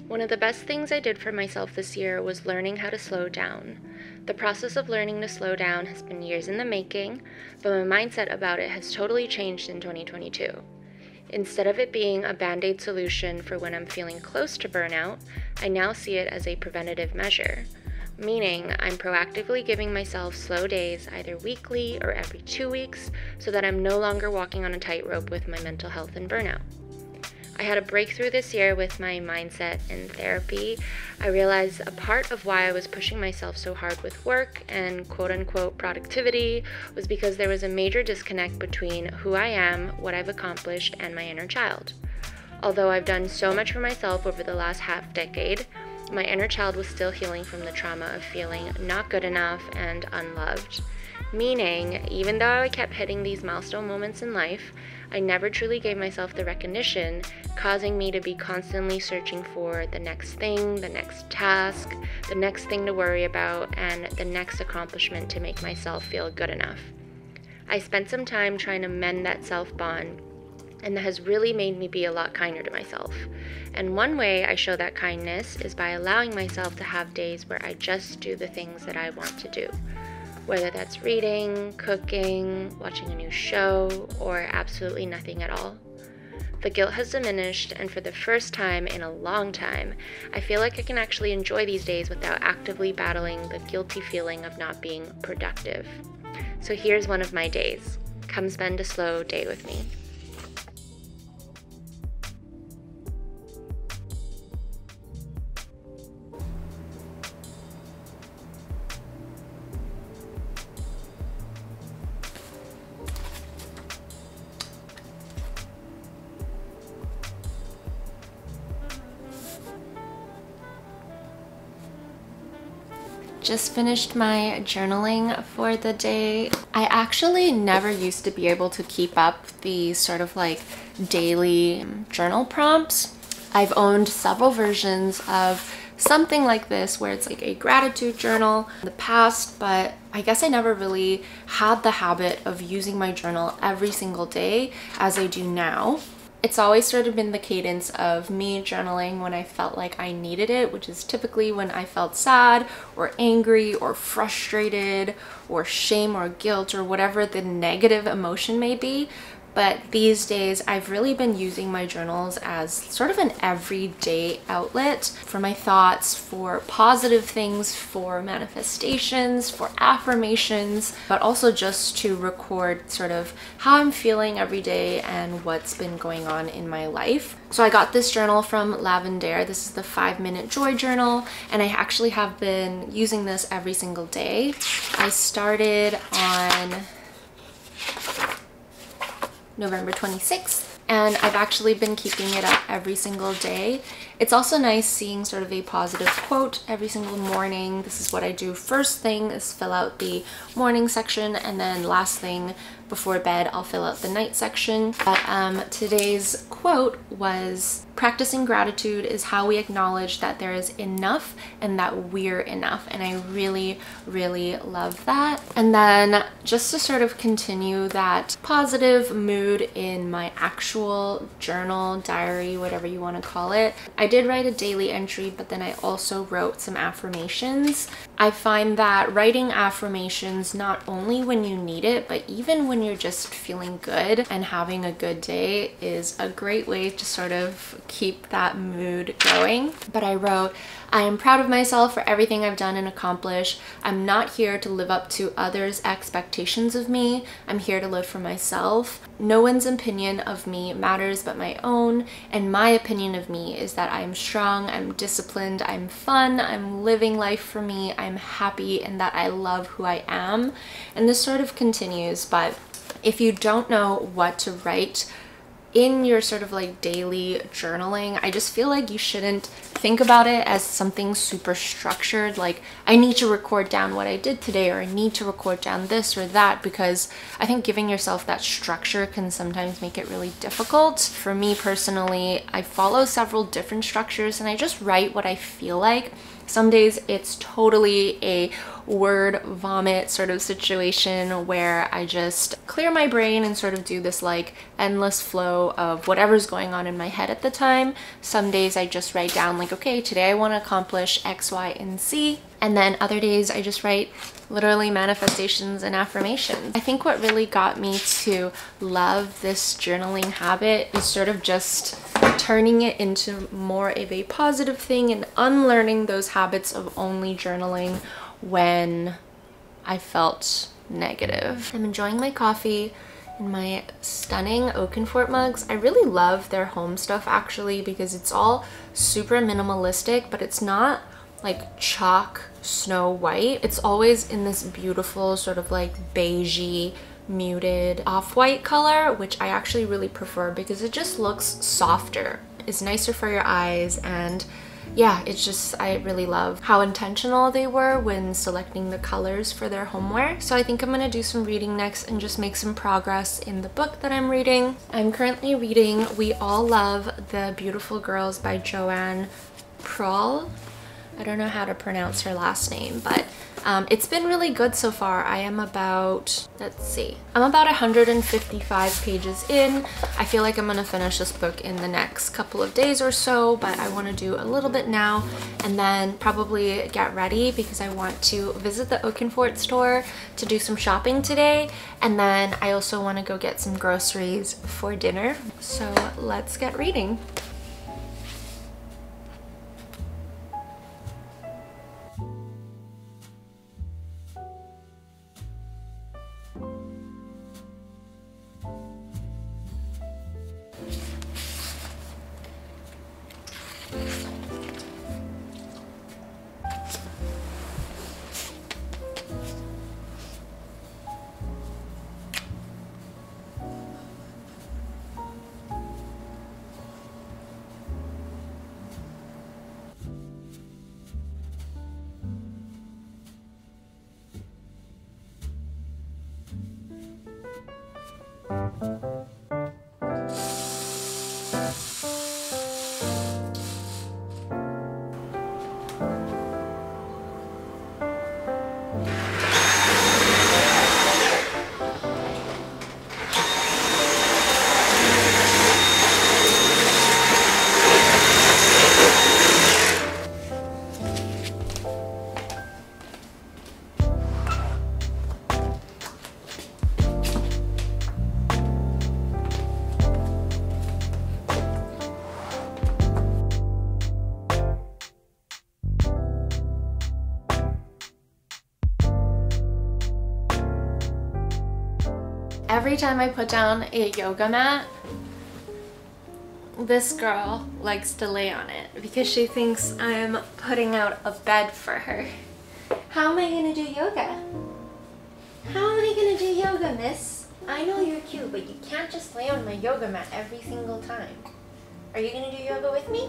One of the best things I did for myself this year was learning how to slow down. The process of learning to slow down has been years in the making, but my mindset about it has totally changed in 2022. Instead of it being a band-aid solution for when I'm feeling close to burnout, I now see it as a preventative measure, meaning I'm proactively giving myself slow days either weekly or every 2 weeks so that I'm no longer walking on a tightrope with my mental health and burnout. I had a breakthrough this year with my mindset and therapy. I realized a part of why I was pushing myself so hard with work and quote-unquote productivity was because there was a major disconnect between who I am, what I've accomplished, and my inner child. Although I've done so much for myself over the last half decade, my inner child was still healing from the trauma of feeling not good enough and unloved. Meaning, even though I kept hitting these milestone moments in life, I never truly gave myself the recognition, causing me to be constantly searching for the next thing, the next task, the next thing to worry about, and the next accomplishment to make myself feel good enough. I spent some time trying to mend that self-bond, and that has really made me be a lot kinder to myself. And one way I show that kindness is by allowing myself to have days where I just do the things that I want to do. Whether that's reading, cooking, watching a new show, or absolutely nothing at all. The guilt has diminished, and for the first time in a long time, I feel like I can actually enjoy these days without actively battling the guilty feeling of not being productive. So here's one of my days. Come spend a slow day with me. Just finished my journaling for the day. I actually never used to be able to keep up the sort of like daily journal prompts. I've owned several versions of something like this where it's like a gratitude journal in the past, but I guess I never really had the habit of using my journal every single day as I do now. It's always sort of been the cadence of me journaling when I felt like I needed it, which is typically when I felt sad or angry or frustrated or shame or guilt or whatever the negative emotion may be. But these days I've really been using my journals as sort of an everyday outlet for my thoughts, for positive things, for manifestations, for affirmations, but also just to record sort of how I'm feeling every day and what's been going on in my life. So I got this journal from Lavender. This is the 5-minute joy journal, and I actually have been using this every single day. I started on November 26th, and I've actually been keeping it up every single day. It's also nice seeing sort of a positive quote every single morning. This is what I do first thing, is fill out the morning section, and then last thing before bed I'll fill out the night section. But today's quote was, "Practicing gratitude is how we acknowledge that there is enough and that we're enough." And I really, really love that. And then just to sort of continue that positive mood in my actual journal, diary, whatever you want to call it, I did write a daily entry, but then I also wrote some affirmations. I find that writing affirmations, not only when you need it, but even when you're just feeling good and having a good day, is a great way to sort of keep that mood going. But I wrote, "I am proud of myself for everything I've done and accomplished. I'm not here to live up to others' expectations of me. I'm here to live for myself. No one's opinion of me matters but my own, and my opinion of me is that I am strong, I'm disciplined, I'm fun, I'm living life for me, I'm happy, and that I love who I am." And this sort of continues, but if you don't know what to write in your sort of like daily journaling, I just feel like you shouldn't think about it as something super structured, like I need to record down what I did today, or I need to record down this or that, because I think giving yourself that structure can sometimes make it really difficult. For me personally, I follow several different structures and I just write what I feel like. Some days it's totally a word vomit sort of situation where I just clear my brain and sort of do this like endless flow of whatever's going on in my head at the time. Some days I just write down like, okay, today I want to accomplish X, Y, and Z. And then other days I just write literally manifestations and affirmations. I think what really got me to love this journaling habit is sort of just turning it into more of a positive thing and unlearning those habits of only journaling when I felt negative. I'm enjoying my coffee in my stunning Oakenfort mugs. I really love their home stuff actually because it's all super minimalistic, but it's not like chalk snow white. It's always in this beautiful sort of like beigey muted off-white color, which I actually really prefer because it just looks softer. It's nicer for your eyes, and yeah, it's just, I really love how intentional they were when selecting the colors for their homeware. So I think I'm gonna do some reading next and just make some progress in the book that I'm reading. I'm currently reading We All Love the Beautiful Girls by Joanne Proll. I don't know how to pronounce her last name, but it's been really good so far. I am about, let's see, I'm about 155 pages in. I feel like I'm gonna finish this book in the next couple of days or so, but I wanna do a little bit now and then probably get ready because I want to visit the Oakenfort store to do some shopping today. And then I also wanna go get some groceries for dinner. So let's get reading. Every time I put down a yoga mat, this girl likes to lay on it because she thinks I'm putting out a bed for her. How am I gonna do yoga? How am I gonna do yoga, miss? I know you're cute, but you can't just lay on my yoga mat every single time. Are you gonna do yoga with me?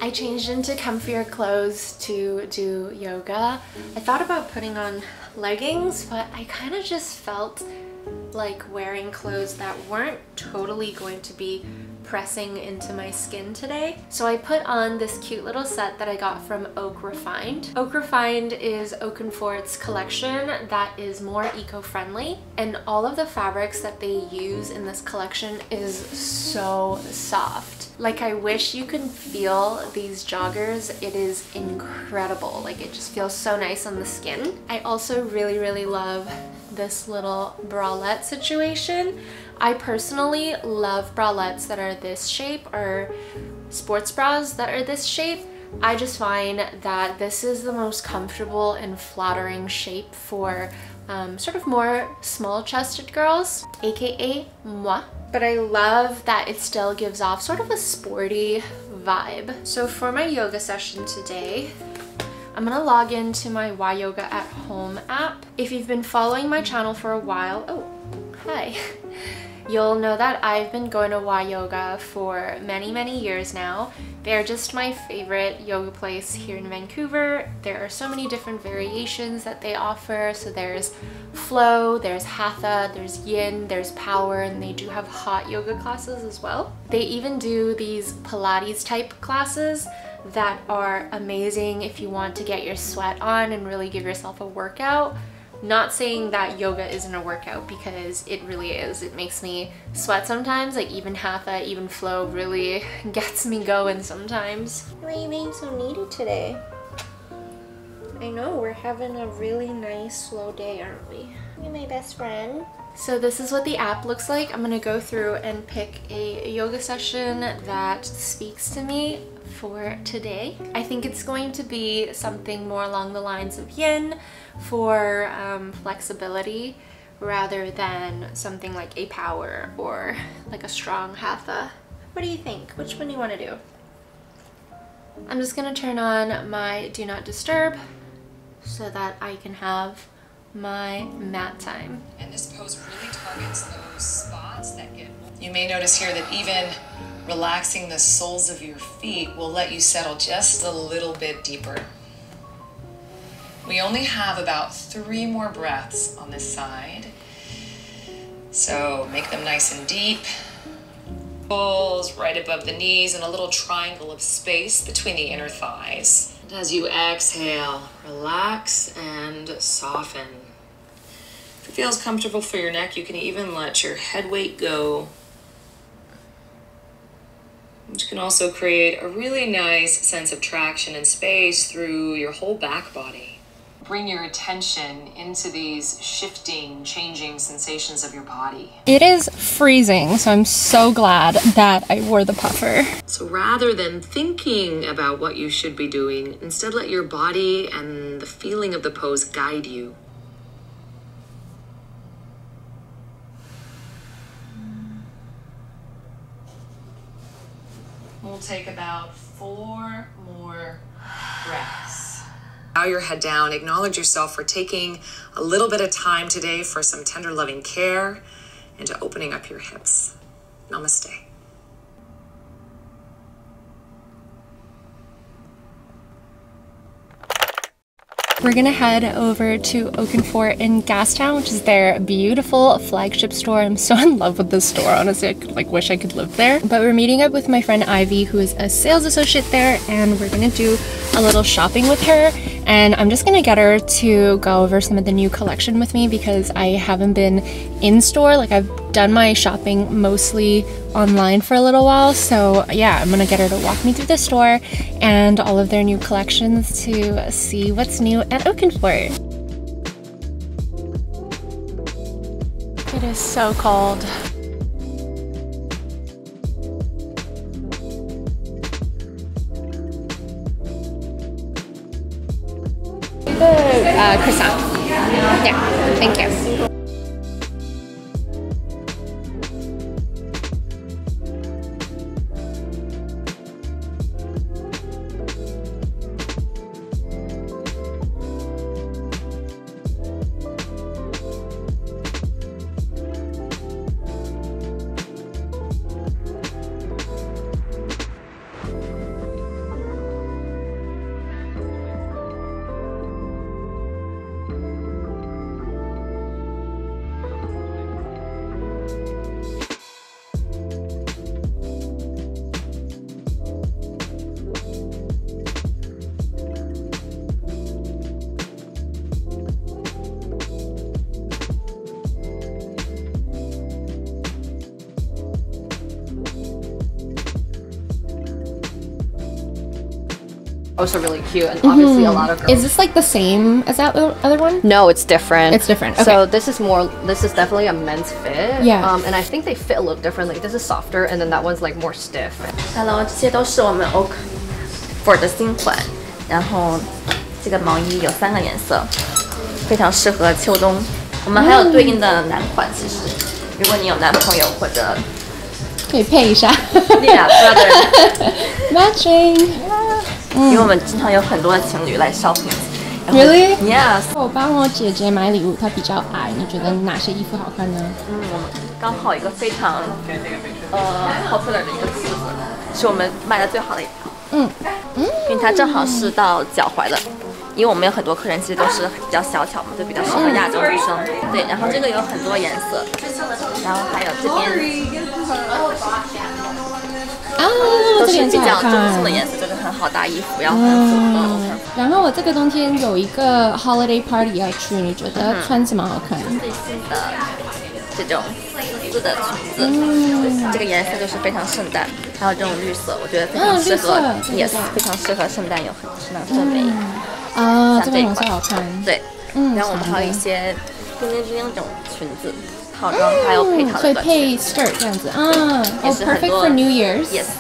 I changed into comfier clothes to do yoga. I thought about putting on leggings, but I kind of just felt like wearing clothes that weren't totally going to be pressing into my skin today. So I put on this cute little set that I got from Oak Refined. Oak Refined is Oakenfort's collection that is more eco-friendly, and all of the fabrics that they use in this collection is so soft. Like, I wish you could feel these joggers. It is incredible. Like, it just feels so nice on the skin. I also really love this little bralette situation. I personally love bralettes that are this shape, or sports bras that are this shape. I just find that this is the most comfortable and flattering shape for sort of more small-chested girls, aka moi. But I love that it still gives off sort of a sporty vibe. So for my yoga session today, I'm gonna log into my Y Yoga at Home app. If you've been following my channel for a while, oh, hi. You'll know that I've been going to Y Yoga for many years now. They're just my favorite yoga place here in Vancouver. There are so many different variations that they offer. So there's flow, there's hatha, there's yin, there's power, and they do have hot yoga classes as well. They even do these Pilates type classes that are amazing if you want to get your sweat on and really give yourself a workout. Not saying that yoga isn't a workout, because it really is. It makes me sweat sometimes, like even hatha, even flow really gets me going sometimes. Why are you being so needy today? I know, we're having a really nice slow day, aren't we? You're my best friend. So this is what the app looks like. I'm gonna go through and pick a yoga session that speaks to me for today. I think it's going to be something more along the lines of yin for flexibility, rather than something like a power or like a strong hatha. What do you think? Which one do you want to do? I'm just gonna turn on my do not disturb so that I can have my mat time. And this pose really targets those spots that get... You may notice here that even relaxing the soles of your feet will let you settle just a little bit deeper. We only have about 3 more breaths on this side. So make them nice and deep. Pulls right above the knees and a little triangle of space between the inner thighs. And as you exhale, relax and soften. If it feels comfortable for your neck, you can even let your head weight go, which can also create a really nice sense of traction and space through your whole back body. Bring your attention into these shifting, changing sensations of your body. It is freezing, so I'm so glad that I wore the puffer. So rather than thinking about what you should be doing, instead let your body and the feeling of the pose guide you. We'll take about 4 more breaths. Bow your head down. Acknowledge yourself for taking a little bit of time today for some tender, loving care and to opening up your hips. Namaste. We're gonna head over to Oakenfort in Gastown, which is their beautiful flagship store. I'm so in love with this store, honestly. I could, wish I could live there. But we're meeting up with my friend Ivy, who is a sales associate there, and we're gonna do a little shopping with her. And I'm just gonna get her to go over some of the new collection with me, because I haven't been in store. Like, I've done my shopping mostly online for a little while, so yeah, I'm gonna get her to walk me through the store and all of their new collections to see what's new at Oakenfort. It is so cold. The croissant. Yeah, thank you. Also really cute, and obviously a lot of girls. Is this like the same as that other one? No, it's different. It's different. Okay. So this is definitely a men's fit. Yeah. And I think they fit a little differently. This is softer, and then that one's like more stiff. Hello， 这些都是我们 Oakenfort 的新款，然后这个毛衣有3个颜色，非常适合秋冬。我们还有对应的男款，其实如果你有男朋友或者可以配一下。Yeah, brother. Matching. 因为我们经常有很多情侣来 shopping， Really? Yes。我帮我姐姐买礼物，她比较矮，你觉得哪些衣服好看呢？我们刚好一个非常popular 的一个裤子，是我们卖的最好的一条。因为它正好是到脚踝的。因为我们有很多客人其实都是比较小巧嘛，就比较适合亚洲女生。对，然后这个有很多颜色，然后还有这边。都是比较中性的颜色，就是很好搭衣服，然后很符合。然后我这个冬天有一个 holiday party 要去，你觉得穿什么好看？最新的这种丝的裙子，这个颜色就是非常圣诞，还有这种绿色，我觉得非常适合，yes，非常适合圣诞，有很圣诞氛围。这个红色好看。对，然后我们还有一些冰冰冰这种裙子。套装还有配套的，所以配 skirt 这样子也是很多 perfect for New Year's。 Yes，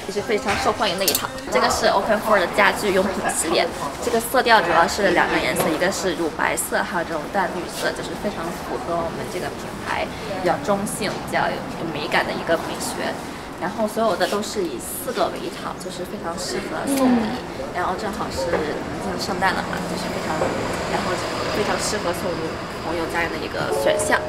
也是非常受欢迎的一套。这个是 Open for 的家居用品系列，这个色调主要是两个颜色，一个是乳白色，还有这种淡绿色，就是非常符合我们这个品牌比较中性、比较有美感的一个美学。然后所有的都是以4个为一套，就是非常适合送礼。然后正好是临近圣诞了嘛，就是非常适合送朋友家人的一个选项。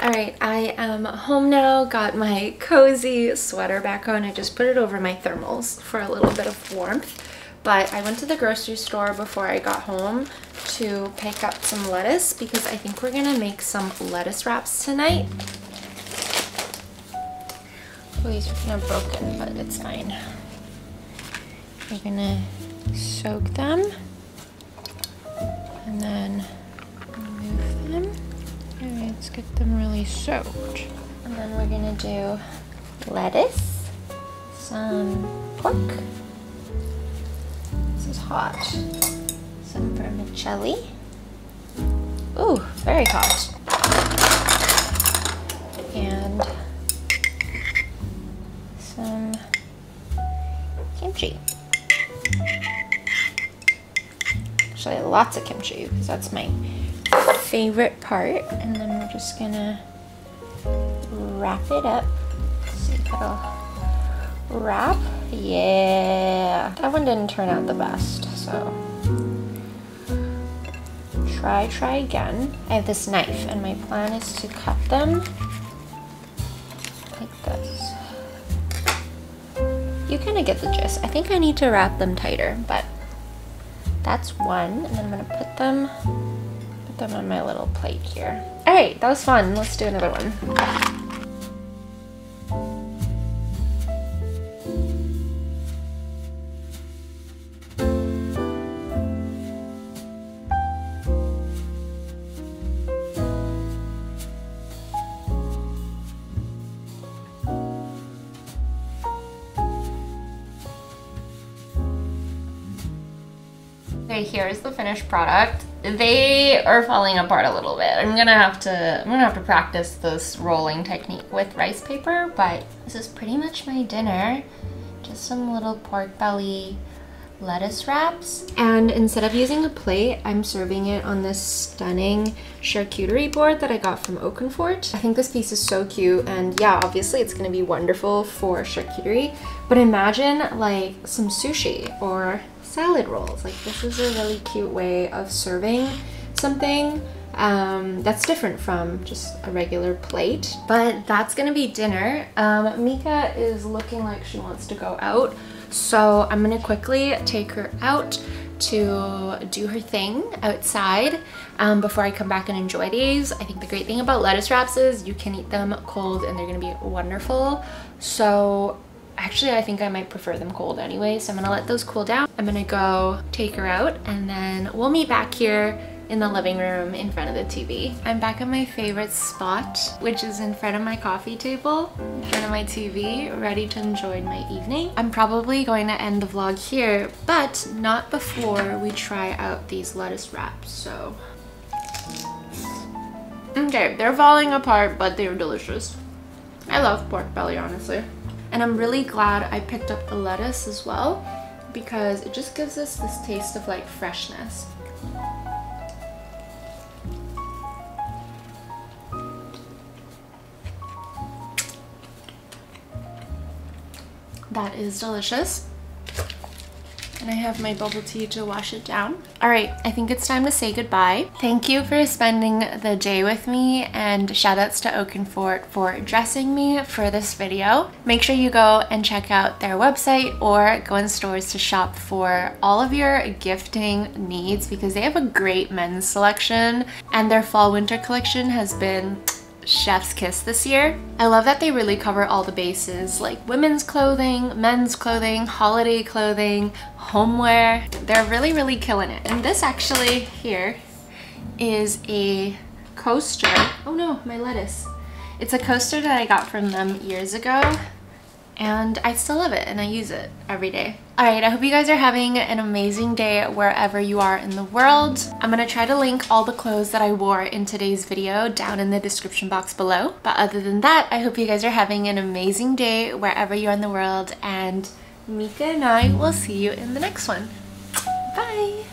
Alright, I am home now, got my cozy sweater back on. I just put it over my thermals for a little bit of warmth. But I went to the grocery store before I got home to pick up some lettuce because I think we're gonna make some lettuce wraps tonight. Oh, these are kind of broken, but it's fine. We're gonna soak them and then remove them. Alright, let's get them really soaked. And then we're gonna do lettuce, some pork. This is hot. Some vermicelli. Ooh, very hot. And some kimchi. Actually, lots of kimchi because that's my favorite part. And then we're just gonna wrap it up. Let's see if it'll wrap. Yeah, that one didn't turn out the best, so try again. I have this knife and my plan is to cut them like this. You kind of get the gist. I think I need to wrap them tighter, but that's one. And then I'm gonna put them on my little plate here. All right, that was fun. Let's do another one. Okay, here's the finished product. They are falling apart a little bit. I'm gonna have to practice this rolling technique with rice paper, but this is pretty much my dinner. Just some little pork belly, lettuce wraps. And instead of using a plate, I'm serving it on this stunning charcuterie board that I got from Oakenfort. I think this piece is so cute, and yeah, obviously it's gonna be wonderful for charcuterie, but imagine like some sushi or salad rolls. Like, this is a really cute way of serving something that's different from just a regular plate. But that's gonna be dinner. Mika is looking like she wants to go out, so I'm gonna quickly take her out to do her thing outside before I come back and enjoy these. I think the great thing about lettuce wraps is you can eat them cold and they're gonna be wonderful. So actually, I think I might prefer them cold anyway, so I'm gonna let those cool down. I'm gonna go take her out, and then we'll meet back here in the living room in front of the TV. I'm back at my favorite spot, which is in front of my coffee table, in front of my TV, ready to enjoy my evening. I'm probably going to end the vlog here, but not before we try out these lettuce wraps, so. Okay, they're falling apart, but they're delicious. I love pork belly, honestly. And I'm really glad I picked up the lettuce as well, because it just gives us this taste of like freshness. That is delicious. And I have my bubble tea to wash it down. All right, I think it's time to say goodbye. Thank you for spending the day with me, and shout outs to Oakenfort for dressing me for this video. Make sure you go and check out their website or go in stores to shop for all of your gifting needs, because they have a great men's selection, and their fall winter collection has been chef's kiss this year. I love that they really cover all the bases, like women's clothing, men's clothing, holiday clothing, homeware. They're really killing it. And this actually here is a coaster. Oh no, my lettuce. It's a coaster that I got from them years ago, and I still love it and I use it every day. All right, I hope you guys are having an amazing day wherever you are in the world. I'm gonna try to link all the clothes that I wore in today's video down in the description box below. But other than that, I hope you guys are having an amazing day wherever you are in the world, and Mika and I will see you in the next one. Bye.